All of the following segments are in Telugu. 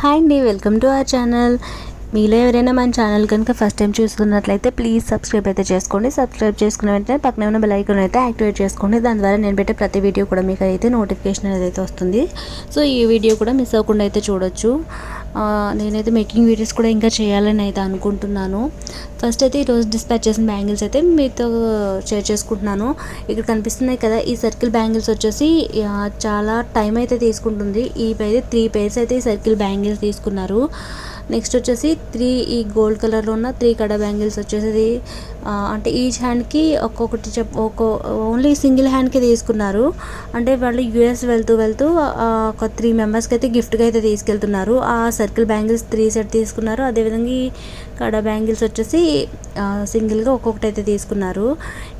హాయ్ అండి, వెల్కమ్ టు అవర్ ఛానల్. మీలో ఎవరైనా మన ఛానల్ కనుక ఫస్ట్ టైం చూస్తున్నట్లయితే ప్లీజ్ సబ్స్క్రైబ్ అయితే చేసుకోండి. సబ్స్క్రైబ్ చేసుకున్న వెంటనే పక్కనే ఉన్న బెల్ ఐకాన్ అయితే యాక్టివేట్ చేసుకోండి. దాని ద్వారా నేను పెట్టే ప్రతి వీడియో కూడా మీకు అయితే నోటిఫికేషన్ అనేది అయితే వస్తుంది. సో ఈ వీడియో కూడా మిస్ అవ్వకుండా అయితే చూడొచ్చు. నేనైతే మేకింగ్ వీడియోస్ కూడా ఇంకా చేయాలని అయితే అనుకుంటున్నాను. ఫస్ట్ అయితే ఈరోజు డిస్పాచ్ చేసిన బ్యాంగిల్స్ అయితే మీతో షేర్ చేసుకుంటున్నాను. ఇక్కడ కనిపిస్తున్నాయి కదా, ఈ సర్కిల్ బ్యాంగిల్స్ వచ్చేసి చాలా టైం అయితే తీసుకుంటుంది. ఈ 3 పేర్స్ అయితే ఈ సర్కిల్ బ్యాంగిల్స్ తీసుకున్నారు. నెక్స్ట్ వచ్చేసి 3 ఈ గోల్డ్ కలర్లో ఉన్న 3 కడా బ్యాంగిల్స్ వచ్చేసి అంటే ఈచ్ హ్యాండ్కి ఒక్కొక్కటి ఓన్లీ సింగిల్ హ్యాండ్కి తీసుకున్నారు. అంటే వాళ్ళు యూఎస్ వెళ్తూ ఒక 3 మెంబర్స్కి అయితే గిఫ్ట్గా అయితే తీసుకెళ్తున్నారు. ఆ సర్కిల్ బ్యాంగిల్స్ 3 సెట్ తీసుకున్నారు. అదేవిధంగా ఈ కడా బ్యాంగిల్స్ వచ్చేసి సింగిల్గా ఒక్కొక్కటి అయితే తీసుకున్నారు.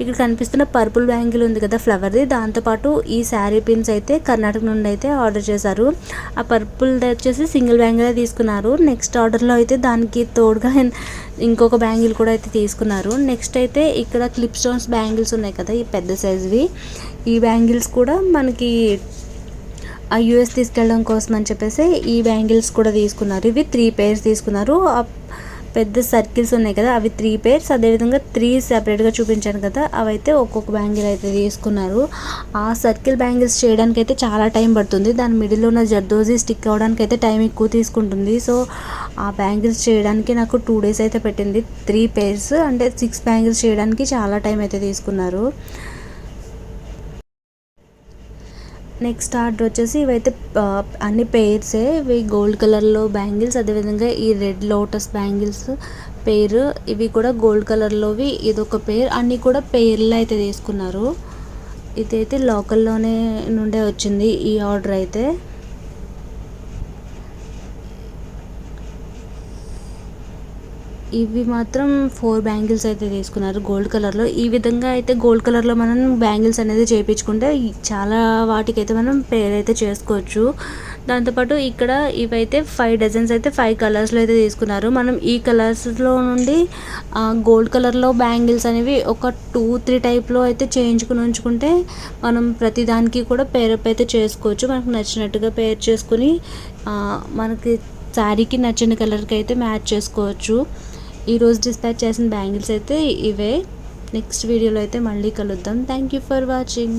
ఇక్కడ కనిపిస్తున్న పర్పుల్ బ్యాంగిల్ ఉంది కదా ఫ్లవర్ది, దాంతోపాటు ఈ శారీ పిన్స్ అయితే కర్ణాటక నుండి అయితే ఆర్డర్ చేశారు. ఆ పర్పుల్ వచ్చేసి సింగిల్ బ్యాంగిల్ తీసుకున్నారు. నెక్స్ట్ ఆర్డర్లో అయితే దానికి తోడుగా ఇంకొక బ్యాంగిల్ కూడా అయితే తీసుకున్నారు. నెక్స్ట్ అయితే ఇక్కడ క్లిప్ స్టోన్స్ బ్యాంగిల్స్ ఉన్నాయి కదా, ఈ పెద్ద సైజువి. ఈ బ్యాంగిల్స్ కూడా మనకి ఆ యూఎస్ తీసుకెళ్ళడం కోసం అని చెప్పేసి ఈ బ్యాంగిల్స్ కూడా తీసుకున్నారు. ఇవి 3 పేర్స్ తీసుకున్నారు. పెద్ద సర్కిల్స్ ఉన్నాయి కదా, అవి 3 పేర్స్. అదేవిధంగా 3 సెపరేట్గా చూపించాను కదా, అవైతే ఒక్కొక్క బ్యాంగిల్ అయితే తీసుకున్నారు. ఆ సర్కిల్ బ్యాంగిల్స్ చేయడానికి అయితే చాలా టైం పడుతుంది. దాని మిడిల్లో ఉన్న జర్దోజీ స్టిక్ అవ్వడానికి అయితే టైం ఎక్కువ తీసుకుంటుంది. సో ఆ బ్యాంగిల్స్ చేయడానికి నాకు 2 డేస్ అయితే పెట్టింది. 3 పేర్స్ అంటే 6 బ్యాంగిల్స్ చేయడానికి చాలా టైం అయితే తీసుకున్నారు. నెక్స్ట్ ఆర్డర్ వచ్చేసి ఇవైతే అన్ని పేర్సే. ఇవి గోల్డ్ కలర్లో బ్యాంగిల్స్, అదేవిధంగా ఈ రెడ్ లోటస్ బ్యాంగిల్స్ పేరు, ఇవి కూడా గోల్డ్ కలర్లోవి. ఇదొక పేర్. అన్నీ కూడా పేర్లు అయితే తీసుకున్నారు. ఇదైతే లోకల్లోనే నుండే వచ్చింది ఈ ఆర్డర్ అయితే. ఇవి మాత్రం 4 బ్యాంగిల్స్ అయితే తీసుకున్నారు గోల్డ్ కలర్లో. ఈ విధంగా అయితే గోల్డ్ కలర్లో మనం బ్యాంగిల్స్ అనేది చేయించుకుంటే చాలా వాటికైతే మనం పేర్ అయితే చేసుకోవచ్చు. దాంతోపాటు ఇక్కడ ఇవైతే 5 డజన్స్ అయితే 5 కలర్స్లో అయితే తీసుకున్నారు. మనం ఈ కలర్స్లో నుండి గోల్డ్ కలర్లో బ్యాంగిల్స్ అనేవి ఒక 2-3 టైప్లో అయితే చేయించుకుని ఉంచుకుంటే మనం ప్రతి దానికి కూడా పేరప్ అయితే చేసుకోవచ్చు. మనకు నచ్చినట్టుగా పేర్ చేసుకుని మనకి శారీకి నచ్చిన కలర్కి అయితే మ్యాచ్ చేసుకోవచ్చు. ఈరోజు డిస్పాచ్ చేసిన బ్యాంగిల్స్ అయితే ఇవే. నెక్స్ట్ వీడియోలో అయితే మళ్ళీ కలుద్దాం. Thank you for watching.